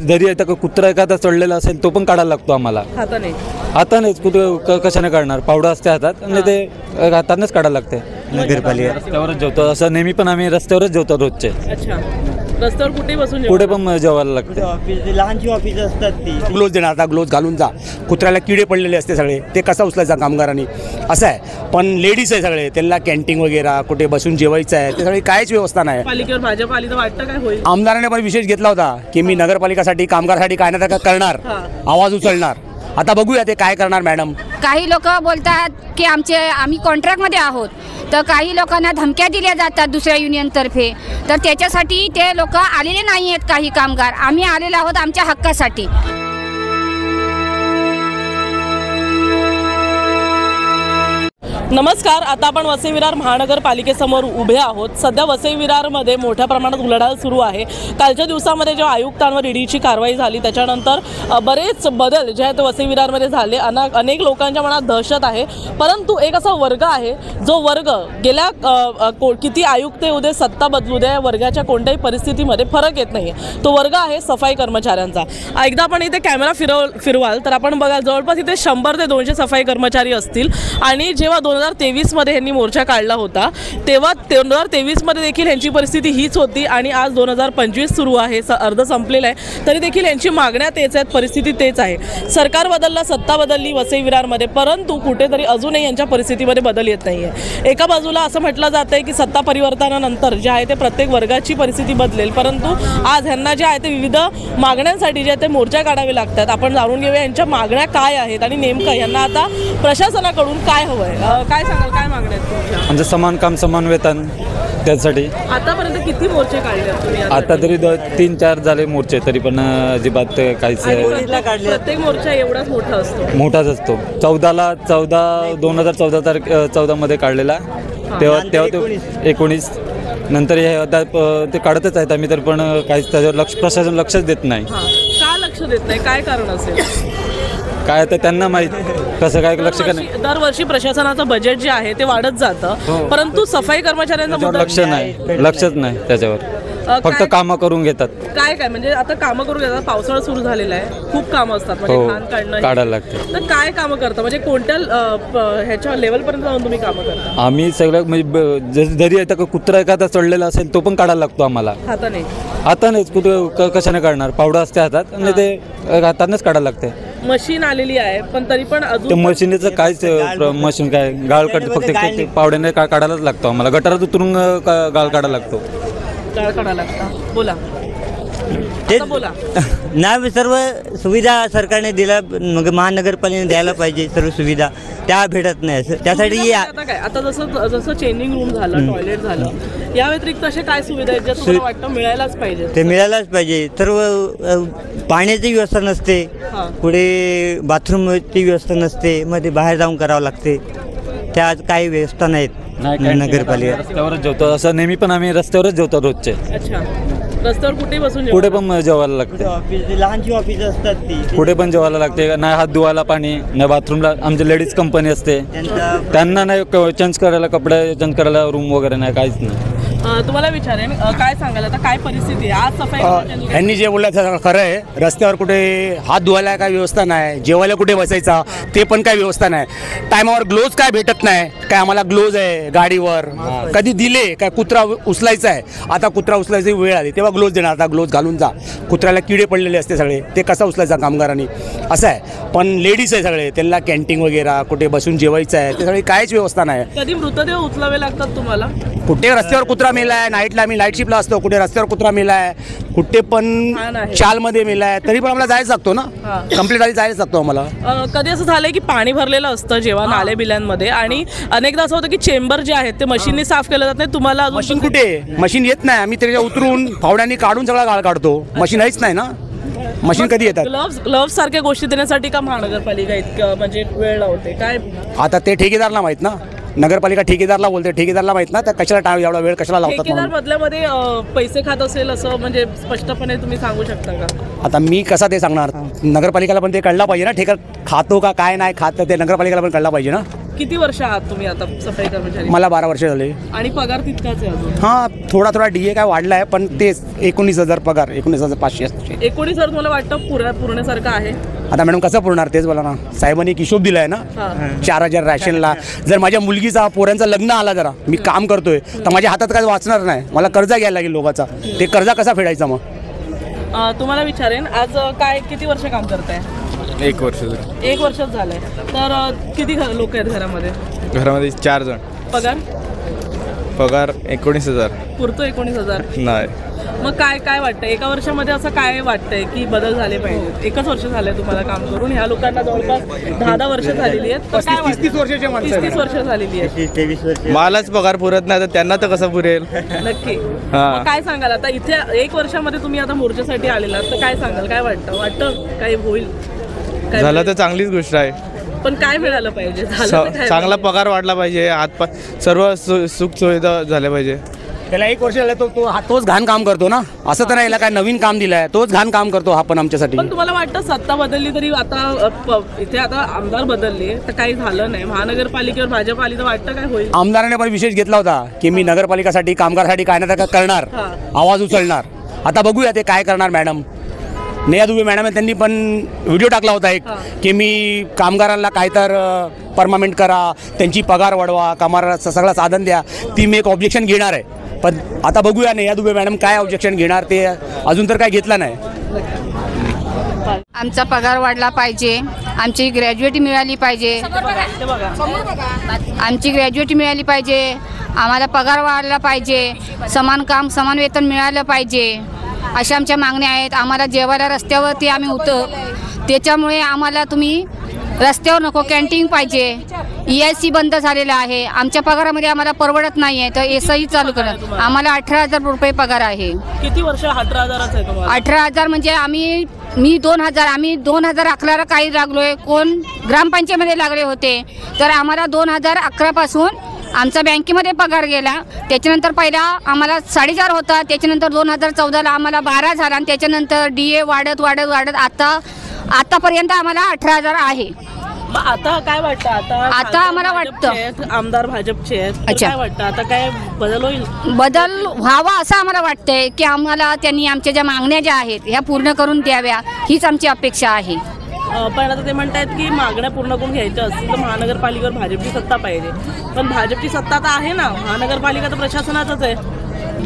जरी आता कुत्रा एखादा चढलेला असेल तो पण काढायला लागतो आम्हाला हातानेच. कुठे कशाने काढणार, पावडा असते हातात आणि ते हातानेच काढायला लागते. नगरपालिका रस्त्यावरच जेवतो असं नेहमी, पण आम्ही रस्त्यावरच जेवतो रोजचे. रस्त्यावर कुठे बसून कुठे पण जेवायला लागते. लहानची ऑफिस असतात ती. ग्लोव्ज देणार, आता ग्लोव्ज घालून जा. कुत्र्याला किडे पडलेले असते सगळे, ते कसा उचलायचा कामगारांनी असं आहे. पण लेडीज आहे सगळे, त्यांना कॅन्टीन वगैरे कुठे बसून जेवायचं आहे, ते सगळी काहीच व्यवस्था नाही. पालिकेवर भाजप आली तर वाटतं काय होईल? आमदाराने पण विशेष घेतला होता की मी नगरपालिकासाठी कामगारासाठी काय ना काय करणार, आवाज उचलणार. आता बघूया ते काय करणार मॅडम. काही लोक बोलतात की आम्ही कॉन्ट्रॅक्टमध्ये आहोत, तर काही लोकांना धमक्या दिल्या जातात दुसऱ्या युनियनतर्फे, तर त्याच्यासाठी ते लोक आलेले नाही आहेत. काही कामगार आम्ही आलेलो आहोत आमच्या हक्कासाठी. नमस्कार, आता आपण वसई विरार महानगरपालिकेसमोर उभे आहोत. सध्या वसई विरारमध्ये मोठ्या प्रमाणात उलाढाल सुरू आहे. कालच्या दिवसामध्ये जेव्हा आयुक्तांवर ईडीची कारवाई झाली त्याच्यानंतर बरेच बदल जे आहेत वसई विरारमध्ये झाले. अनेक लोकांच्या मनात दहशत आहे. परंतु एक असा वर्ग आहे जो वर्ग गेल्या किती आयुक्त येऊ दे, सत्ता बदलू दे, वर्गाच्या कोणत्याही परिस्थितीमध्ये फरक येत नाही. तो वर्ग आहे सफाई कर्मचाऱ्यांचा. एकदा आपण इथे कॅमेरा फिरवाल तर आपण बघाल जवळपास इथे 100 ते 200 सफाई कर्मचारी असतील. आणि जेव्हा 2023 यांनी मोर्चा काढला होता तेव्हा 2023 देखील यांची परिस्थिती हीच होती. आणि आज 2025 सुरू आहे, अर्ध संपलेलं आहे, तरी देखील यांची मागण्या तेच आहेत, परिस्थिती तेच आहे. सरकार बदललं, सत्ता बदलली वसई विरारमध्ये, परंतु कुठेतरी अजूनही यांच्या परिस्थितीमध्ये बदल येत नाही आहे. एका बाजूला असं म्हटलं जात आहे की सत्ता परिवर्तनानंतर जे आहे ते प्रत्येक वर्गाची परिस्थिती बदलेल, परंतु आज ह्यांना जे आहे ते विविध मागण्यांसाठी जे आहे ते मोर्चा काढावे लागतात. आपण जाणून घेऊया यांच्या मागण्या काय आहेत आणि नेमकं यांना आता प्रशासनाकडून काय हवं आहे. काय सांगाल, काय मागण्या आहेत तुमच्या? म्हणजे समान काम समान वेतन, त्यासाठी आतापर्यंत किती मोर्चे काढले तुम्ही? आता तरी 3-4 झाले मोर्चे, तरी पण अजिबात काहीच. प्रत्येक मोर्चा एवढाच मोठा असतो? मोठाच असतो. 2014 मध्ये काढलेला, तेव्हा ते 19 नंतर ते काढतच आहेत आम्ही, तर पण काहीच त्याच्यावर प्रशासन लक्षच देत नाही. का लक्ष देत नाही, काय कारण असेल? काय तर त्यांना माहीत कसं काय लक्ष का नाही. दरवर्षी प्रशासनाचं बजेट जे आहे ते वाढत जातं, परंतु सफाई कर्मचाऱ्यांचं लक्षच नाही त्याच्यावर. फक्त कामं करून घेतात. काय म्हणजे आता कामं करून घेतात. पावसाळा सुरू झालेला आहे, खूप कामं असतात, म्हणजे घाण काढणं काढायला लागते. तर काय कामं करता, म्हणजे कोणत्या ह्याच्या लेवलपर्यंत जाऊन तुम्ही कामं करता? आम्ही सगळं म्हणजे जरी आता कुत्रा एखादा चढलेला असेल तो पण काढायला लागतो आम्हाला हातानेच. कुठे कशाने काढणार, पावडा असते हातात आणि ते हातानेच काढायला लागते. मशीन आलेली आहे पण तरी पण अजून मशीनीचं काहीच मशीन काय गाळ काढते, फक्त पावड्याने काढायलाच लागतो आम्हाला. गटारात उतरून गाळ काढायला लागतो. बोला बोला. नाही, सर्व सुविधा सरकारने दिला, मग महानगरपालिकेने द्यायला पाहिजे. सर्व सुविधा त्या भेटत नाही, त्यासाठी आता जसं चेंजिंग रूम झालं, टॉयलेट झालं, या व्यतिरिक्त असे काय सुविधा आहेत ज्या तुम्हाला वाटतं मिळायलाच पाहिजे? ते मिळायलाच पाहिजे. सर्व पाण्याची व्यवस्था नसते, पुढे बाथरूमची व्यवस्था नसते, मध्ये बाहेर जाऊन करावं लागते. त्या काही व्यवस्था नाहीत नगरपालिका. रस्त्यावरच जेवतो असं नेहमी, पण आम्ही रस्त्यावरच जेवतो रोजचे. रस्त्यावर कुठे बसून कुठे पण जेवायला लागते. लहानची ऑफिस असतात ती. कुठे पण जेवायला लागते. नाही हात धुवायला पाणी, नाही बाथरूमला. आमची लेडीज कंपनी असते, त्यांना नाही चेंज करायला कपडे, चेंज करायला रूम वगैरे नाही, काहीच नाही. तुम्हाला विचारेन, काय सांगाल आता काय परिस्थिती आहे आज सफाई? यांनी जे बोललं खरं आहे. रस्त्यावर कुठे हात धुवायला काय व्यवस्था नाही, जेवायला कुठे बसायचा ते पण काय व्यवस्था नाही. टायमावर ग्लोव्ज काय भेटत नाही. काय आम्हाला ग्लोव्ज आहे गाडीवर, कधी दिले काय कुत्रा उचलायचा आहे, आता कुत्रा उचलायची वेळ आली तेव्हा ग्लोव्ज देणार, आता ग्लोव्ज घालून जा. कुत्र्याला किडे पडलेले असते सगळे, ते कसा उचलायचा कामगारांनी असं आहे. पण लेडीज आहे सगळे, त्यांना कॅन्टीन वगैरे कुठे बसून जेवायचं आहे, ते सगळी काहीच व्यवस्था नाही. कधी मृतदेह उचलावे लागतात तुम्हाला? कुठे रस्त्यावर कुत्रा मेलाय, नाईटला आम्ही नाईट शिफ्टला असतो, कुठे रस्त्यावर कुत्रा मेलाय, कुठे पण चालमध्ये मेलाय, तरी पण आम्हाला जायचं लागतो ना, कंप्लीट आधी जायचं लागतो आम्हाला. कधी असं झालंय की पाणी भरलेलं असतं जेव्हा नाले बिल्यांमध्ये, आणि अनेकदा असं होतं की चेंबर जे आहेत ते मशीनने साफ केलं जात नाही, तुम्हाला मशीन कुठे, मशीन येत नाही, आम्ही त्याच्या उतरून फावड्यांनी काढून सगळा गाळ काढतो. मशीन आहेच नाही ना, मशीन कधी येतात? ग्लव्स सारख्या गोष्टी देण्यासाठी का महानगरपालिका इतकं म्हणजे वेळ लावते काय? आता ते ठेकेदारला माहित ना, नगरपालिका ठेकेदारला बोलते, ठेकेदारला माहित ना, तर कशाला एवढा वेळ कशाला लावतात? ठेकेदार बदल्यामध्ये पैसे खात असेल असं म्हणजे स्पष्टपणे तुम्ही सांगू शकता का? आता मी कसा ते सांगणार, नगरपालिकेला पण ते कळलं पाहिजे ना, ठेका खातो का काय नाही खात, ते नगरपालिकेला पण कळलं पाहिजे ना. किती वर्ष आहात तुम्ही आता सफाई कर्मचारी? मला 12 वर्ष झाले. आणि पगार तितकाच आहे अजून? हां, थोडा DA काय वाढला आहे, पण तेच 19,000 पगार, 19,500 असते. 19,000 तुम्हाला वाटतं पुरण्यासारखं आहे? आता मॅडम कसं पुरणार तेच बोला ना. साहेबांनी एक हिशोब दिला आहे ना, 4,000 रॅशनला. जर माझ्या मुलगीचा पोरांचं लग्न आला, जरा मी काम करतोय तर माझ्या हातात काय वाचणार नाही, मला कर्जा घ्यायला लागेल लोकांचा. ते कर्जा कसा फेडायचा मग? तुम्हाला विचारेन, आज काय किती वर्ष काम करताय? 1 वर्ष. 1 वर्षच झालंय. तर किती लोक आहेत घरामध्ये? घरामध्ये 4 जण. पगार 19,000. पुरतो 19,000? नाही. मग काय वाटतंय एका वर्षामध्ये, असं काय वाटतंय की बदल झाले पाहिजे? 1च वर्ष झालंय तुम्हाला काम करून, ह्या लोकांना जवळपास 10 वर्ष झालेली आहेत. 30 वर्षाचे माणसं. 30 वर्ष झालेली आहे. 23 वर्ष. मलाच पगार पुरत नाही तर त्यांना तर कसं पुरेल? नक्की. हा. मग काय सांगाल आता, इथे 1 वर्षामध्ये तुम्ही आता मोर्चासाठी आलेला तर काय सांगाल? काय वाटतं काही होईल? काय झालं मिळेल? तर चांगलीच गोष्ट आहे. पण काय मिळालं पाहिजे? झालं तर काय चांगला पाहिजे? पगार वाढला पाहिजे, सर्व सुख सुविधा झाल्या पाहिजे. त्याला 1 वर्ष झालं, तोच घाण काम करतो ना. असं तर नाही याला काय नवीन काम दिलंय, तोच घाण काम करतो हा पण आमच्यासाठी. पण तुम्हाला वाटतं सत्ता बदलली तरी आता इथे आता आमदार बदलले तर काही झालं नाही, महानगरपालिकेवर भाजप आली तर वाटतं काय होईल? आमदाराने पण विशेष घेतला होता की मी नगरपालिकासाठी कामगारासाठी काय ना काय करणार, आवाज उचलणार. आता बघूया ते काय करणार. मॅडम नेहा दुबे मॅडम त्यांनी पण व्हिडिओ टाकला होता एक की मी कामगारांना काय तर परमानेंट करा, त्यांची पगार वाढवा, कामाला सगळं साधन द्या. ती मी एक ऑब्जेक्शन घेणार आहे. पण आता बघूया नेहा दुबे मॅडम काय ऑब्जेक्शन घेणार, ते अजून तर काय घेतलं नाही. आमचा पगार वाढला पाहिजे, आमची ग्रॅज्युएटी मिळाली पाहिजे, आमची ग्रॅज्युएटी मिळाली पाहिजे, आम्हाला पगार वाढला पाहिजे, समान काम समान वेतन मिळालं पाहिजे, अशा आमच्या मागण्या आहेत. आम्हाला जेवायला रस्त्यावरती आम्ही होतो, त्याच्यामुळे आम्हाला तुम्ही रस्त्यावर नको, कॅन्टीन पाहिजे. EIC बंद झालेला आहे, आमच्या पगारामध्ये आम्हाला परवडत नाही आहे, तर SI चालू करा. आम्हाला 18,000 रुपये पगार आहे. किती वर्ष? 18,000च आहे तुम्हाला? 18,000 म्हणजे मी 2,000, आम्ही 2011ला काही लागलोय, कोण ग्रामपंचायतीमध्ये लागले होते, तर आम्हाला 2011 पासून आमचा बँकेमध्ये पगार गेला. त्याच्यानंतर पहिला आम्हाला 4,500 होता, त्याच्यानंतर 2014ला आम्हाला 12 झाला, आणि त्याच्यानंतर DA वाढत आतापर्यंत आम्हाला 18,000 आहे. मग आता काय वाटतं? आता आम्हाला वाटतं आमदार भाजपचे आहेत, तर अच्छा. काय वाटतं आता काय बदल होईल? बदल व्हावा असं आम्हाला वाटतंय की आम्हाला त्यांनी आमच्या ज्या मागण्या ज्या आहेत ह्या पूर्ण करून द्याव्या, हीच आमची अपेक्षा आहे. पण आता ते म्हणतायत की मागण्या पूर्ण करून घ्यायच्या असतील तर महानगरपालिकेवर भाजपची सत्ता पाहिजे. पण भाजपची सत्ता तर आहे ना, महानगरपालिका तर प्रशासनाचंच आहे,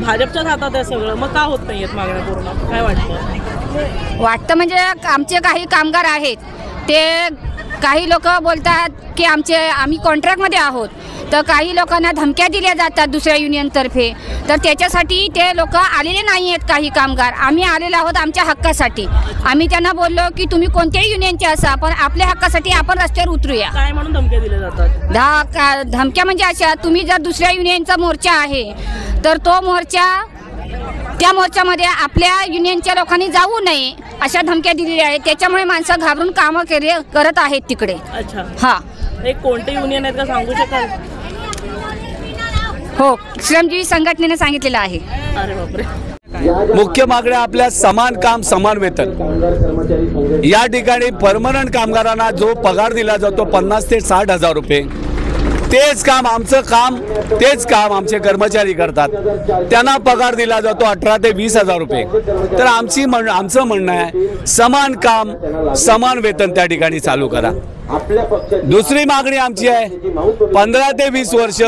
भाजपच्याच हातात आहे सगळं. मग का होत नाही आहेत मागण्या पूर्ण? काय वाटतं म्हणजे आमचे काही कामगार आहेत, ते काही लोक बोलतात की आम्ही कॉन्ट्रॅक्टमध्ये आहोत, तर काही लोकांना धमक्या दिल्या जातात दुसऱ्या युनियनतर्फे, तर त्याच्यासाठी ते लोक आलेले नाही आहेत. काही कामगार आम्ही आलेलो आहोत आमच्या हक्कासाठी. आम्ही त्यांना बोललो की तुम्ही कोणत्याही युनियनचे असा, पण आपल्या हक्कासाठी आपण रस्त्यावर उतरूया. काय म्हणून धमक्या दिल्या जातात? धमक्या म्हणजे अशा, तुम्ही जर दुसऱ्या युनियनचा मोर्चा आहे तर तो मोर्चा, त्या मोर्चामध्ये आपल्या युनियनच्या लोकांनी जाऊ नये अशा धमक्या दिलेल्या आहेत. त्याच्यामुळे माणसं घाबरून कामं करत आहेत तिकडे. अच्छा. हा, एक कोणते युनियन आहेत का सांगू शकाल? हो, श्रमजीवी संघटनेने सांगितलेलं आहे. अरे बापरे. मुख्य मागण्या आपल्या समान काम समान वेतन. या ठिकाणी परमनंट कामगारांना जो पगार दिला जातो 50 ते 60,000 रुपये, तेच काम आमचे कर्मचारी करतात, त्यांना पगार दिला जातो 18 ते 20,000 रुपये. तर आमचं म्हणणं आहे समान काम समान वेतन त्या ठिकाणी चालू करा. दुसरी मागणी आमची आहे 15 ते 20 वर्ष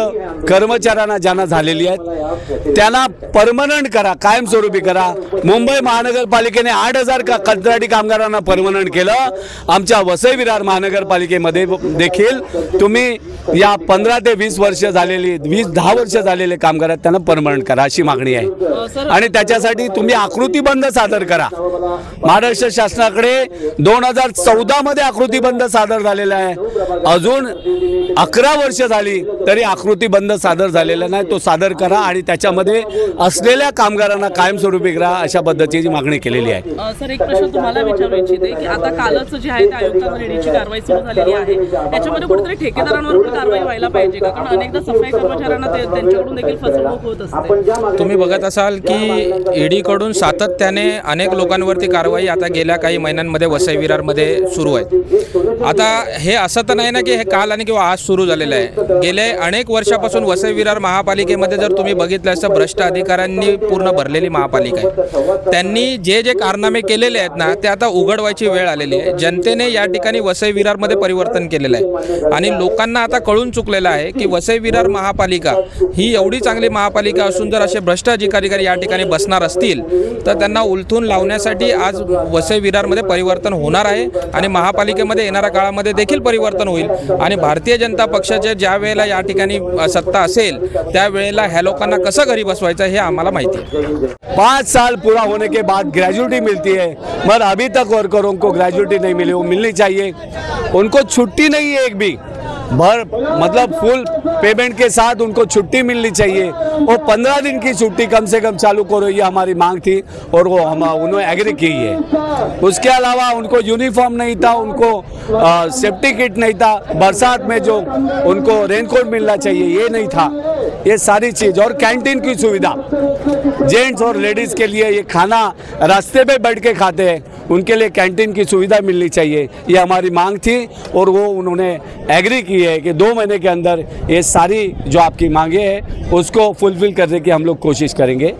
कर्मचाऱ्यांना ज्यांना झालेली आहेत त्यांना परमनंट करा, कायमस्वरूपी करा. मुंबई महानगरपालिकेने 8,000 कंत्राटी कामगारांना परमनंट केलं. आमच्या वसई विरार महानगरपालिकेमध्ये देखील तुम्ही या 15 ते 20 वर्ष झालेली 10 वर्ष झालेले कामगार आहेत त्यांना परमनंट करा, अशी मागणी आहे. आणि त्याच्यासाठी तुम्ही आकृतीबंध सादर करा. महाराष्ट्र शासनाकडे 2014 मध्ये आकृतीबंध सादर झालेला आहे, अजून 11 वर्ष झाली तरी आकृतीबंध सादर झालेला नाही. तो सादर करा आणि त्याच्यामध्ये असलेल्या कामगारांना कायमस्वरूपी करा, अशा पद्धतीची मागणी केलेली आहे. सर, एक प्रश्न तुम्हाला विचारू इच्छिते की आता कालच जे आहे ते आयुक्तांवर ईडीची कारवाई सुरू झालेली आहे, त्याच्यामध्ये कुठेतरी ठेकेदारांवर पण कारवाई व्हायला पाहिजे का? कारण अनेकदा सफाई कर्मचाऱ्यांना त्यांच्याकडून देखील फसवणूक होत असते. तुम्ही बघत असाल की ईडीकडून सातत्याने अनेक लोकांवरती कारवाई आता गेल्या काही महिन्यांमध्ये वसई विरारमध्ये सुरू आहे. आता हे असं तर नाही ना की हे काल आणि किंवा आज सुरू झालेलं आहे. गेले अनेक वर्षापासून वसई विरार महापालिकेमध्ये जर तुम्ही बघितलं असतं भ्रष्ट अधिकाऱ्यांनी पूर्ण भरलेली महापालिका आहे. त्यांनी जे जे कारनामे केलेले आहेत ना ते आता उघडवायची वेळ आलेली आहे. जनतेने या ठिकाणी वसई विरारमध्ये परिवर्तन केलेलं आहे आणि लोकांना आता कळून चुकलेलं आहे की वसई विरार महापालिका ही एवढी चांगली महापालिका असून जर असे भ्रष्ट अधिकारी या ठिकाणी बसणार असतील तर त्यांना उलथून लावण्यासाठी आज वसई विरारमध्ये परिवर्तन होणार आहे आणि महापालिकेमध्ये येणाऱ्या काळामध्ये देखील परिवर्तन होईल आणि भारतीय जनता पक्षाचे ज्या वेळेला या ठिकाणी सत्ता असेल त्यावेळेला ह्या लोकांना कसं घरी बसवायचं हे आम्हाला माहिती आहे. 5 साल पूरा होने के बाद ग्रेजुटी मिलती है मगर अभी तक वर्करों को ग्रेजुटी नहीं मिली, वो मिलनी चाहिए. उनको छुट्टी नहीं है एक भी मतलब फुल पेमेंट के साथ उनको छुट्टी मिलनी चाहिए और 15 दिन की छुट्टी कम से कम चालू करो, ये हमारी मांग थी और वो उन्होंने एग्री की है. उसके अलावा उनको यूनिफॉर्म नहीं था, उनको सेफ्टी किट नहीं था, बरसात में जो उनको रेनकोट मिलना चाहिए ये नहीं था. ये सारी चीज़ और कैंटीन की सुविधा जेंट्स और लेडीज़ के लिए, ये खाना रास्ते पे बैठ के खाते हैं उनके लिए कैंटीन की सुविधा मिलनी चाहिए, ये हमारी मांग थी और वो उन्होंने एग्री की है कि 2 महीने के अंदर ये सारी जो आपकी मांगे हैं उसको फुलफिल करने की हम लोग कोशिश करेंगे.